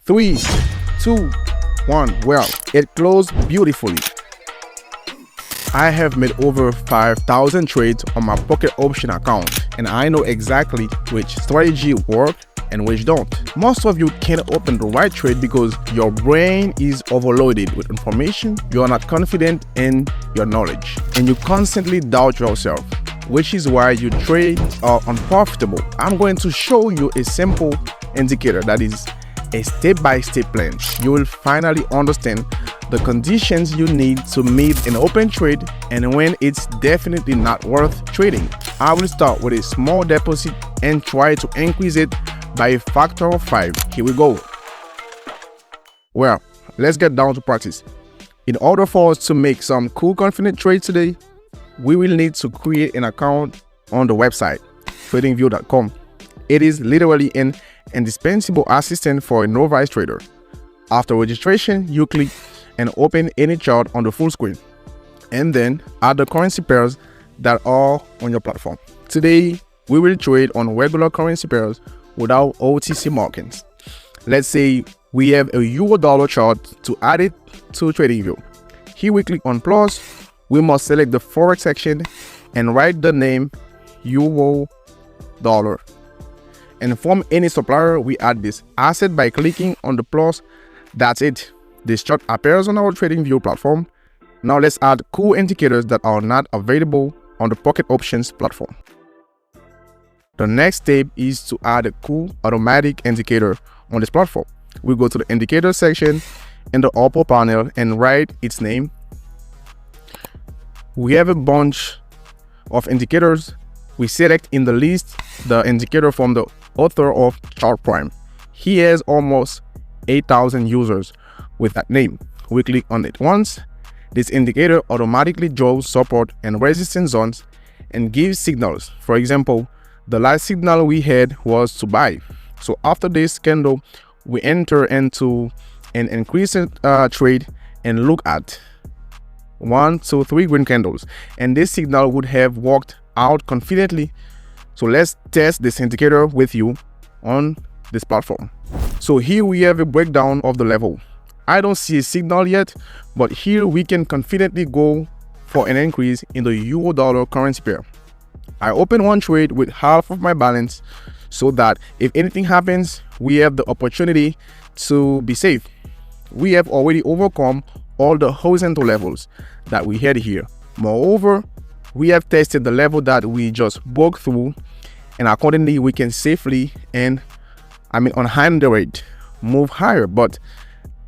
3, 2, 1. Well, it closed beautifully. I have made over 5,000 trades on my pocket option account, and I know exactly which strategy work and which don't. Most of you can't open the right trade because your brain is overloaded with information, you are not confident in your knowledge, and you constantly doubt yourself, which is why your trades are unprofitable. I'm going to show you a simple indicator that is a step-by-step plan. You will finally understand the conditions you need to meet an open trade and when it's definitely not worth trading. I will start with a small deposit and try to increase it by a factor of 5. Here we go. Well, let's get down to practice. In order for us to make some cool confident trades today, we will need to create an account on the website TradingView.com. It is literally an indispensable assistant for a novice trader. After registration, you click and open any chart on the full screen, and then add the currency pairs that are on your platform. Today, we will trade on regular currency pairs without OTC markings. Let's say we have a euro-dollar chart to add it to TradingView. Here we click on plus. We must select the forex section and write the name euro-dollar. And from any supplier, we add this asset by clicking on the plus. That's it. This chart appears on our TradingView platform. Now let's add cool indicators that are not available on the Pocket Options platform. The next step is to add a cool automatic indicator on this platform. We go to the indicator section in the upper panel and write its name. We have a bunch of indicators. We select in the list the indicator from the author of ChartPrime. He has almost 8,000 users with that name. We click on it once. This indicator automatically draws support and resistance zones and gives signals. For example, the last signal we had was to buy. So after this candle, we enter into an increasing trade and look at 1, 2, 3 green candles, and this signal would have worked out confidently. So let's test this indicator with you on this platform. So here we have a breakdown of the level. I don't see a signal yet, but here we can confidently go for an increase in the euro-dollar currency pair. I open one trade with half of my balance so that if anything happens, we have the opportunity to be safe. We have already overcome all the horizontal levels that we had here. Moreover, we have tested the level that we just broke through, and accordingly we can safely and unhindered move higher. But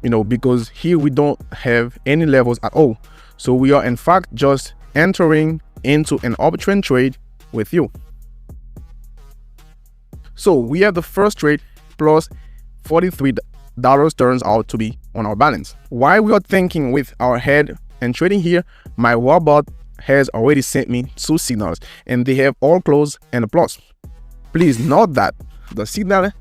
because here we don't have any levels at all, so we are in fact just entering into an uptrend trade with you. So we have the first trade plus $43 turns out to be on our balance. While we are thinking with our head and trading here, my robot has already sent me 2 signals and they have all closed and a plus. Please note that the signal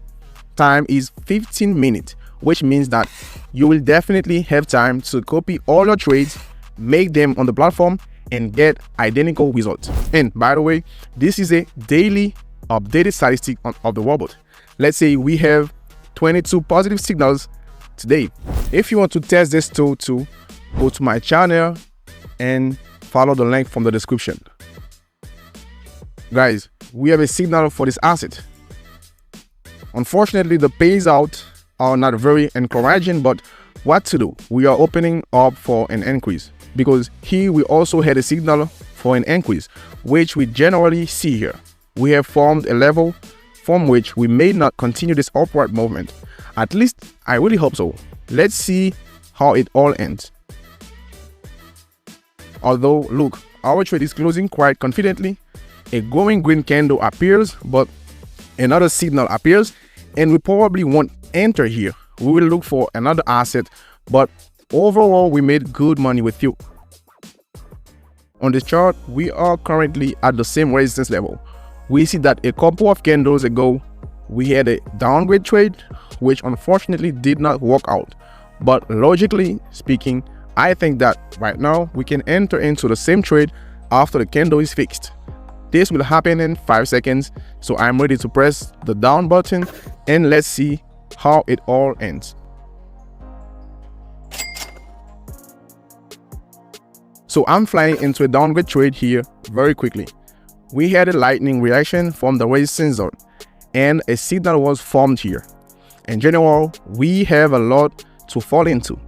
time is 15 minutes, which means that you will definitely have time to copy all your trades, make them on the platform, and get identical results. And by the way, this is a daily updated statistic of the robot. Let's say we have 22 positive signals today. If you want to test this tool too, go to my channel and follow the link from the description. Guys, we have a signal for this asset. Unfortunately, the pays out are not very encouraging, but what to do? We are opening up for an increase because here we also had a signal for an increase, which we generally see here. We have formed a level from which we may not continue this upward movement. At least I really hope so. Let's see how it all ends. Although look, our trade is closing quite confidently. A glowing green candle appears, but another signal appears, and we probably won't enter here. We will look for another asset, but overall we made good money with you. On this chart, we are currently at the same resistance level. We see that a couple of candles ago we had a downgrade trade, which unfortunately did not work out. But logically speaking, I think that right now we can enter into the same trade after the candle is fixed. This will happen in 5 seconds, so I'm ready to press the down button and let's see how it all ends. So I'm flying into a downgrade trade here very quickly. We had a lightning reaction from the resistance zone and a signal was formed here. In general, we have a lot to fall into.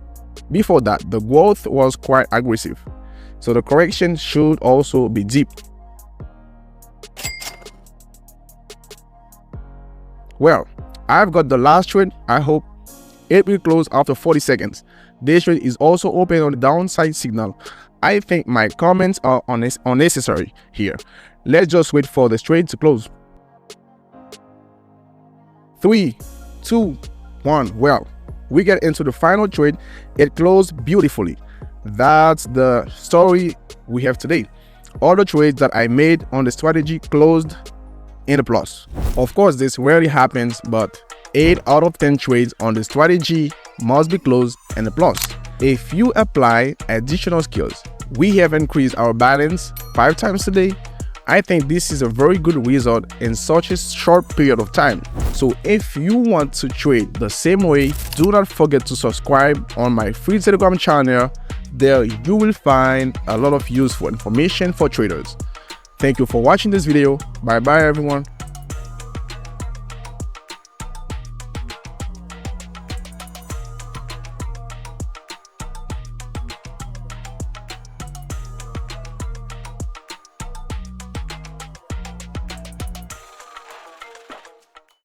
Before that, the growth was quite aggressive, so the correction should also be deep. Well, I've got the last trade. I hope it will close after 40 seconds. This trade is also open on the downside signal. I think my comments are unnecessary here. Let's just wait for the trade to close. 3, 2, 1. Well, we get into the final trade. It closed beautifully. That's the story we have today. All the trades that I made on the strategy closed in the plus. Of course, this rarely happens, but 8 out of 10 trades on the strategy must be closed in the plus. If you apply additional skills, we have increased our balance 5 times today. I think this is a very good result in such a short period of time. So if you want to trade the same way, do not forget to subscribe on my free Telegram channel. There you will find a lot of useful information for traders. Thank you for watching this video. Bye bye everyone.